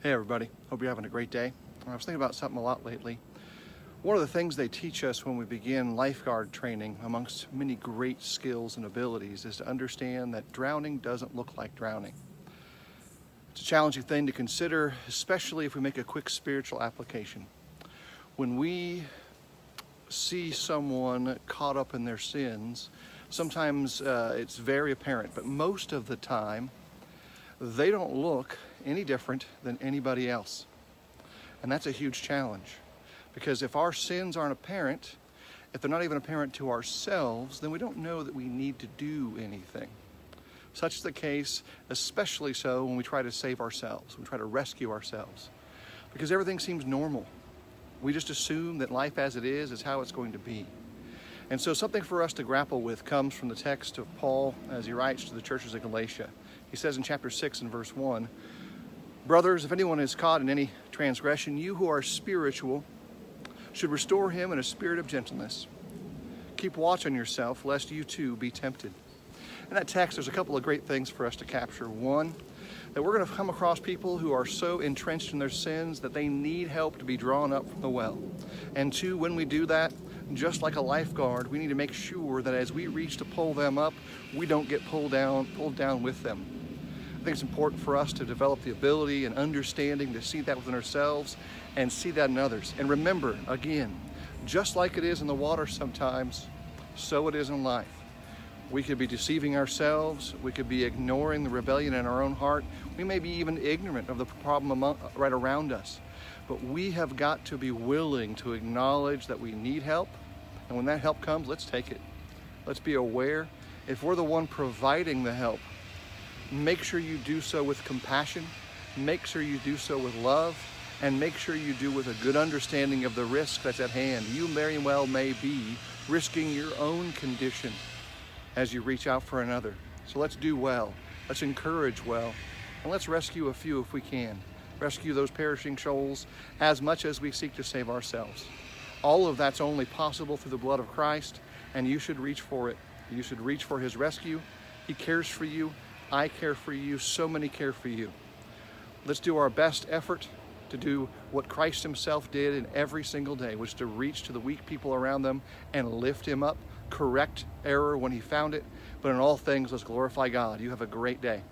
Hey everybody, hope you're having a great day. I was thinking about something a lot lately. One of the things they teach us when we begin lifeguard training, amongst many great skills and abilities, is to understand that drowning doesn't look like drowning. It's a challenging thing to consider, especially if we make a quick spiritual application. When we see someone caught up in their sins, sometimes it's very apparent, but most of the time, they don't look any different than anybody else. And that's a huge challenge, because if our sins aren't apparent, if they're not even apparent to ourselves, then we don't know that we need to do anything. Such is the case, especially so when we try to save ourselves, we try to rescue ourselves, because everything seems normal. We just assume that life as it is how it's going to be. And so something for us to grapple with comes from the text of Paul as he writes to the churches of Galatia. He says in chapter 6 and verse 1, "Brothers, if anyone is caught in any transgression, you who are spiritual should restore him in a spirit of gentleness. Keep watch on yourself, lest you too be tempted." In that text, there's a couple of great things for us to capture. One, that we're going to come across people who are so entrenched in their sins that they need help to be drawn up from the well. And two, when we do that, just like a lifeguard, we need to make sure that as we reach to pull them up, we don't get pulled down with them. I think it's important for us to develop the ability and understanding to see that within ourselves and see that in others. And remember, again, just like it is in the water sometimes, so it is in life. We could be deceiving ourselves. We could be ignoring the rebellion in our own heart. We may be even ignorant of the problem right around us. But we have got to be willing to acknowledge that we need help. And when that help comes, let's take it. Let's be aware. If we're the one providing the help, make sure you do so with compassion. Make sure you do so with love. And make sure you do with a good understanding of the risk that's at hand. You very well may be risking your own condition as you reach out for another. So let's do well. Let's encourage well. And let's rescue a few if we can. Rescue those perishing souls as much as we seek to save ourselves. All of that's only possible through the blood of Christ, and you should reach for it. You should reach for his rescue. He cares for you. I care for you. So many care for you. Let's do our best effort to do what Christ himself did in every single day, which is to reach to the weak people around them and lift him up, correct error when he found it. But in all things, let's glorify God. You have a great day.